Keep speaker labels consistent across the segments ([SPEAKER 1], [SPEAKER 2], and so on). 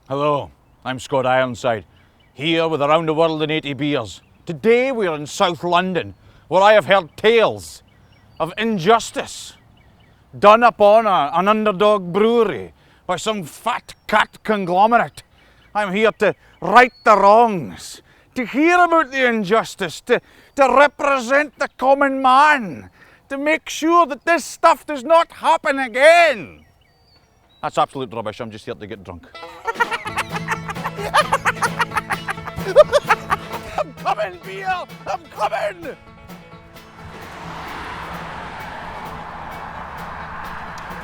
[SPEAKER 1] Hello, I'm Scott Ironside, here with Around the World in 80 Beers. Today we're in South London, where I have heard tales of injustice done upon an underdog brewery by some fat cat conglomerate. I'm here to right the wrongs, to hear about the injustice, to represent the common man, to make sure that this stuff does not happen again. That's absolute rubbish, I'm just here to get drunk. I'm coming, beer! I'm coming!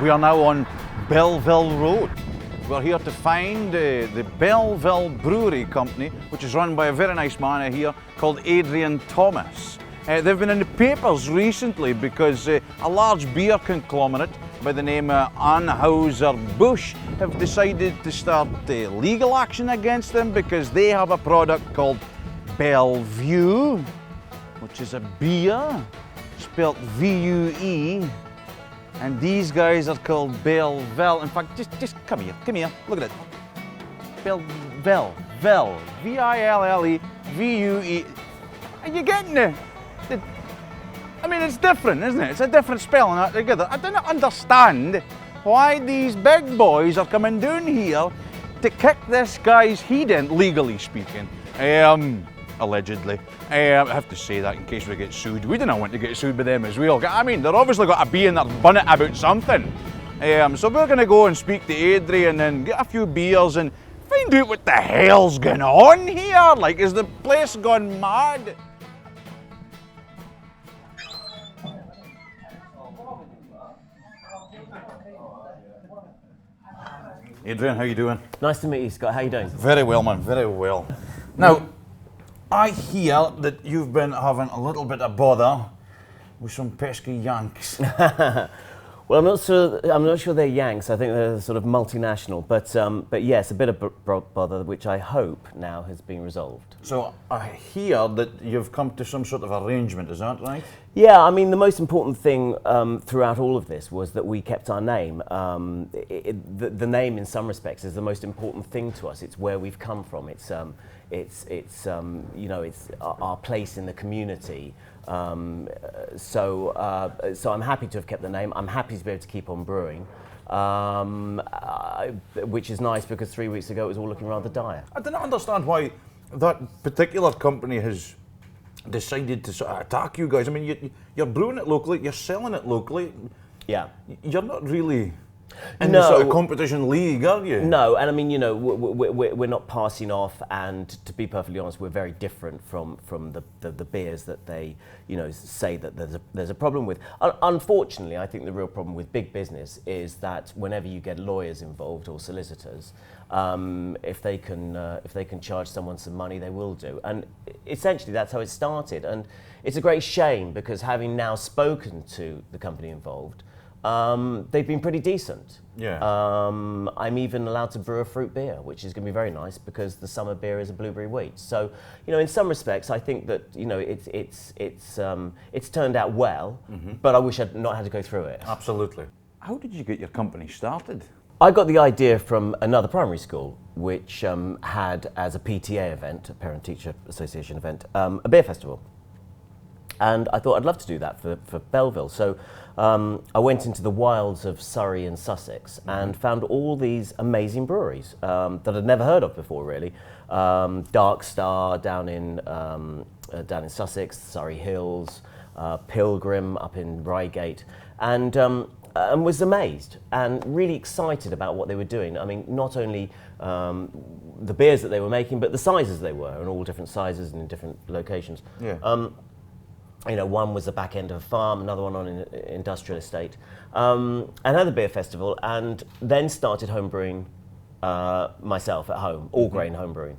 [SPEAKER 1] We are now on Belleville Road. We're here to find the Belleville Brewery company, which is run by a very nice man here called Adrian Thomas. They've been in the papers recently because a large beer conglomerate by the name of Anheuser-Busch have decided to start legal action against them because they have a product called Bellevue, which is a beer, spelled V-U-E, and these guys are called Belleville. In fact, just come here, look at it. Belleville, V-I-L-L-E, V-U-E. Are you getting it? I mean, it's different, isn't it? It's a different spelling altogether. I don't understand why these big boys are coming down here to kick this guy's head in, legally speaking. Allegedly. I have to say that in case we get sued. We don't want to get sued by them as well. I mean, they're obviously got to be in their bonnet about something. So we're going to go and speak to Adrian and get a few beers and find out what the hell's going on here. Like, is the place gone mad? Adrian, how you doing?
[SPEAKER 2] Nice to meet you, Scott. How you doing?
[SPEAKER 1] Very well, man, very well. Now, I hear that you've been having a little bit of bother with some pesky Yanks.
[SPEAKER 2] Well, I'm not sure they're Yanks. I think they're sort of multinational. But yes, a bit of bother, which I hope now has been resolved.
[SPEAKER 1] So I hear that you've come to some sort of arrangement. Is that right?
[SPEAKER 2] Yeah, I mean, the most important thing throughout all of this was that we kept our name. The name, in some respects, is the most important thing to us. It's where we've come from. It's our place in the community. So I'm happy to have kept the name. I'm happy to be able to keep on brewing, which is nice because 3 weeks ago it was all looking rather dire.
[SPEAKER 1] I don't understand why that particular company has decided to sort of attack you guys. I mean, you're brewing it locally, you're selling it locally.
[SPEAKER 2] Yeah.
[SPEAKER 1] You're not really in the sort of competition league, are you?
[SPEAKER 2] No, and I mean, we're not passing off, and to be perfectly honest, we're very different from the beers that they, say that there's a problem with. Unfortunately, I think the real problem with big business is that whenever you get lawyers involved or solicitors, if they can charge someone some money, they will do. And essentially, that's how it started. And it's a great shame because having now spoken to the company involved, they've been pretty decent.
[SPEAKER 1] Yeah.
[SPEAKER 2] I'm even allowed to brew a fruit beer, which is going to be very nice because the summer beer is a blueberry wheat. So, in some respects, I think that it's turned out well. Mm-hmm. But I wish I'd not had to go through it.
[SPEAKER 1] Absolutely. How did you get your company started?
[SPEAKER 2] I got the idea from another primary school, which had as a PTA event, a Parent-Teacher Association event, a beer festival. And I thought I'd love to do that for Belleville. So I went into the wilds of Surrey and Sussex and found all these amazing breweries that I'd never heard of before, really. Dark Star down in Sussex, Surrey Hills, Pilgrim up in Reigate, and was amazed and really excited about what they were doing. I mean, not only the beers that they were making, but the sizes they were, and all different sizes and in different locations.
[SPEAKER 1] Yeah.
[SPEAKER 2] One was the back end of a farm, another one on an industrial estate. And had a beer festival, and then started homebrewing myself at home, all grain homebrewing.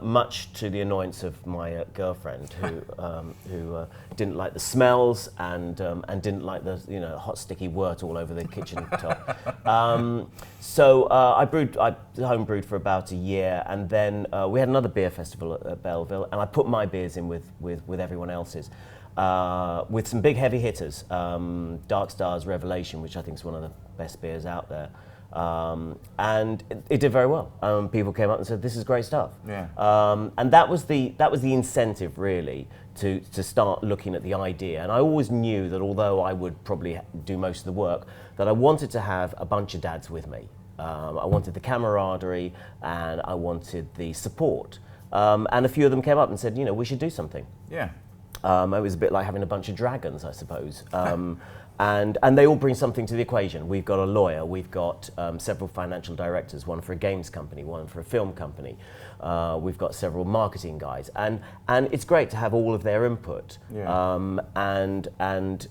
[SPEAKER 2] Much to the annoyance of my girlfriend, who didn't like the smells and didn't like the hot sticky wort all over the kitchen top. So I homebrewed for about a year, and then we had another beer festival at Belleville, and I put my beers in with everyone else's. With some big heavy hitters, Dark Star's Revelation, which I think is one of the best beers out there. And it did very well. People came up and said, "This is great stuff."
[SPEAKER 1] Yeah.
[SPEAKER 2] And that was the incentive really to start looking at the idea. And I always knew that although I would probably do most of the work, that I wanted to have a bunch of dads with me. I wanted the camaraderie and I wanted the support. And a few of them came up and said, we should do something.
[SPEAKER 1] Yeah.
[SPEAKER 2] It was a bit like having a bunch of dragons, I suppose. And they all bring something to the equation. We've got a lawyer, we've got several financial directors, one for a games company, one for a film company. We've got several marketing guys, and it's great to have all of their input.
[SPEAKER 1] Yeah.
[SPEAKER 2] And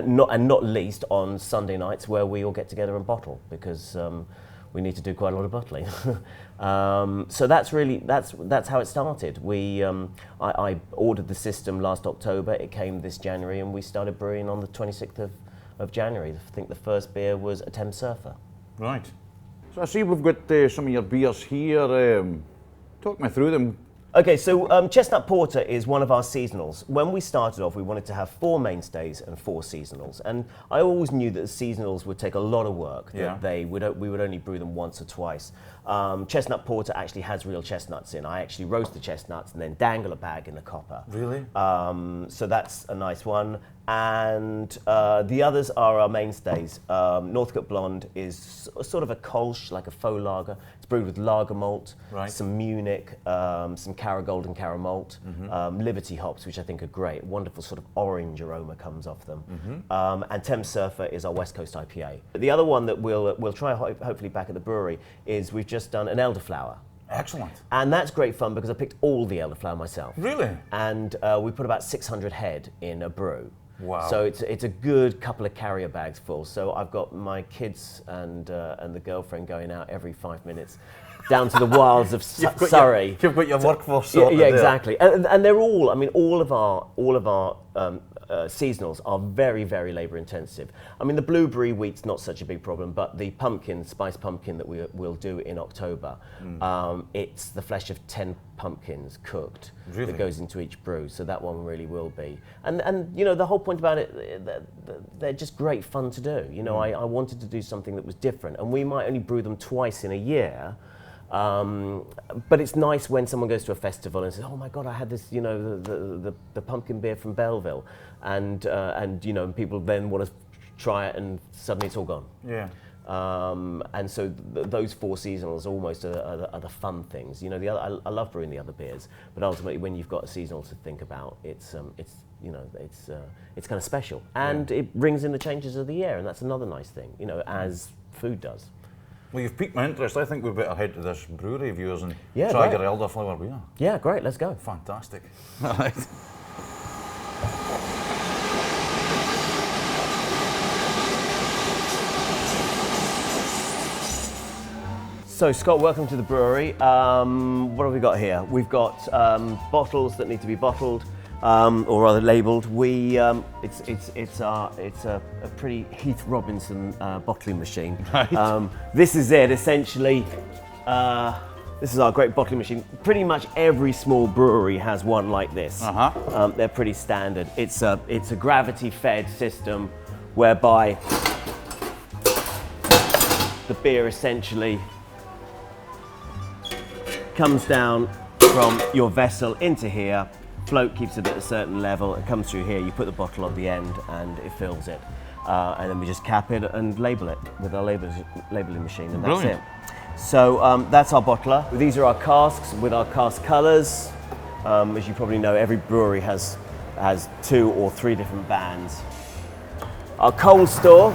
[SPEAKER 2] not least on Sunday nights where we all get together and bottle, because we need to do quite a lot of bottling. So that's how it started. I ordered the system last October. It came this January, and we started brewing on the 26th of January. I think the first beer was a Thames Surfer.
[SPEAKER 1] Right. So I see we've got some of your beers here. Talk me through them.
[SPEAKER 2] Okay, so Chestnut Porter is one of our seasonals. When we started off, we wanted to have 4 mainstays and 4 seasonals. And I always knew that the seasonals would take a lot of work, that we would only brew them once or twice. Chestnut Porter actually has real chestnuts in. I actually roast the chestnuts and then dangle a bag in the copper.
[SPEAKER 1] Really?
[SPEAKER 2] So that's a nice one. And the others are our mainstays. Northcote Blonde is sort of a Kolsch, like a faux lager. It's brewed with lager malt, some Munich, some Caragold and Cara malt, Liberty hops, which I think are great. Wonderful sort of orange aroma comes off them. And Thames Surfer is our West Coast IPA. The other one that we'll try hopefully back at the brewery is we've just done an elderflower.
[SPEAKER 1] Excellent.
[SPEAKER 2] And that's great fun because I picked all the elderflower myself.
[SPEAKER 1] Really?
[SPEAKER 2] And we put about 600 head in a brew.
[SPEAKER 1] Wow.
[SPEAKER 2] So it's a good couple of carrier bags full. So I've got my kids and the girlfriend going out every 5 minutes down to the wilds of Surrey.
[SPEAKER 1] You've got your workforce sorted.
[SPEAKER 2] Yeah, exactly. And they're all, all of our seasonals are very, very labour intensive. The blueberry wheat's not such a big problem, but the pumpkin, spiced pumpkin that we'll do in October, it's the flesh of 10 pumpkins cooked that goes into each brew, so that one really will be. And the whole point about it, they're just great fun to do. I wanted to do something that was different, and we might only brew them twice in a year. But it's nice when someone goes to a festival and says, "Oh my God, I had this, the pumpkin beer from Belleville," and people then want to try it, and suddenly it's all gone. Yeah. And so those 4 seasonals almost are the fun things. I love brewing the other beers, but ultimately when you've got a seasonal to think about, it's kind of special, and it brings in the changes of the year, and that's another nice thing, as food does.
[SPEAKER 1] Well, you've piqued my interest. I think we better head to this brewery of yours and try
[SPEAKER 2] great.
[SPEAKER 1] your elderflower beer.
[SPEAKER 2] Yeah, great. Let's go.
[SPEAKER 1] Fantastic. All right.
[SPEAKER 2] So, Scott, welcome to the brewery. What have we got here? We've got bottles that need to be bottled, or rather labelled. It's a pretty Heath Robinson bottling machine.
[SPEAKER 1] Right.
[SPEAKER 2] This is it, essentially. This is our great bottling machine. Pretty much every small brewery has one like this. They're pretty standard. It's a gravity-fed system whereby the beer essentially comes down from your vessel into here. Float keeps it at a certain level. It comes through here. You put the bottle on the end, and it fills it. And then we just cap it and label it with our labeling machine, and that's it. So that's our bottler. These are our casks with our cask colours. As you probably know, every brewery has 2 or 3 different bands. Our cold store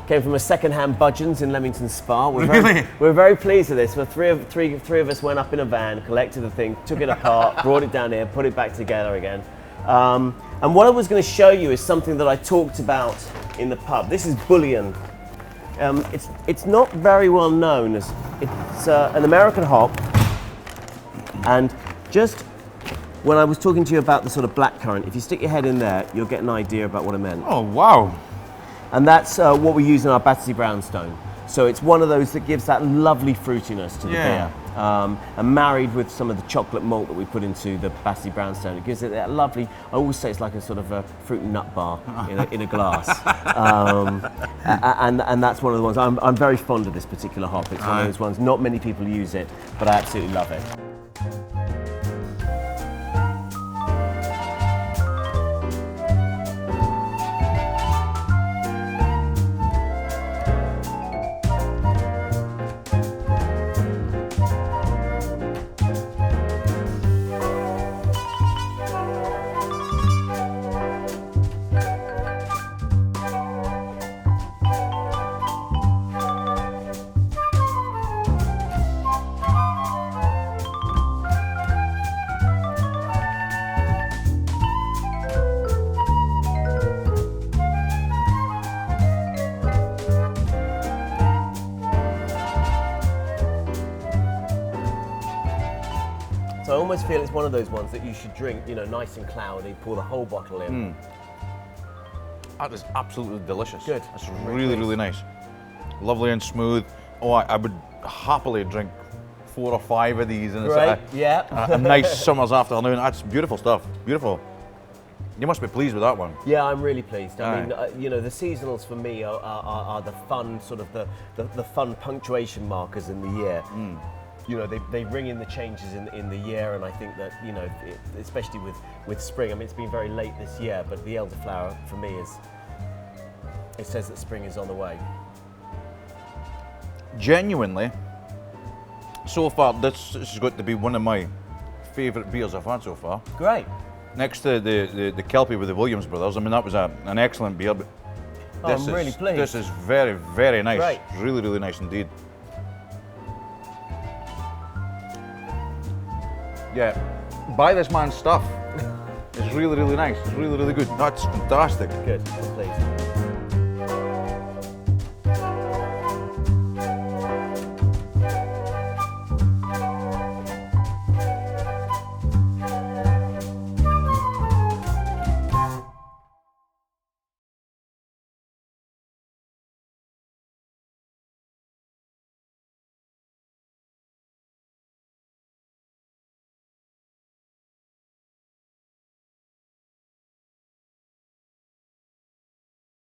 [SPEAKER 2] came from a second-hand Budgeons in Leamington Spa. We're very pleased with this. Three of us went up in a van, collected the thing, took it apart, brought it down here, put it back together again. And what I was going to show you is something that I talked about in the pub. This is Bullion. It's not very well known. It's an American hop, and just when I was talking to you about the sort of blackcurrant, if you stick your head in there, you'll get an idea about what I meant.
[SPEAKER 1] Oh, wow.
[SPEAKER 2] And that's what we use in our Battersea Brownstone. So it's one of those that gives that lovely fruitiness to the beer. and married with some of the chocolate malt that we put into the Battersea Brownstone, it gives it that lovely. I always say it's like a sort of a fruit and nut bar in a glass, and that's one of the ones. I'm very fond of this particular hop. It's one of those ones. Not many people use it, but I absolutely love it. So I almost feel it's one of those ones that you should drink, nice and cloudy, pour the whole bottle in.
[SPEAKER 1] That is absolutely delicious.
[SPEAKER 2] Good.
[SPEAKER 1] It's really, really nice. Lovely and smooth. Oh, I would happily drink 4 or 5 of these in a nice summer's afternoon. That's beautiful stuff. Beautiful. You must be pleased with that one.
[SPEAKER 2] Yeah, I'm really pleased. I mean, the seasonals for me are the fun, sort of the fun punctuation markers in the year. They ring in the changes in the year, and I think that, especially with spring, I mean, it's been very late this year, but the elderflower for me it says that spring is on the way.
[SPEAKER 1] Genuinely, so far, this is going to be one of my favourite beers I've had so far.
[SPEAKER 2] Great.
[SPEAKER 1] Next to the Kelpie with the Williams brothers, I mean, that was an excellent beer, but
[SPEAKER 2] I'm really pleased.
[SPEAKER 1] This is very, very nice.
[SPEAKER 2] Great.
[SPEAKER 1] Really, really nice indeed. Yeah, buy this man's stuff. It's really, really nice. It's really, really good. That's fantastic.
[SPEAKER 2] Good, I'm pleased.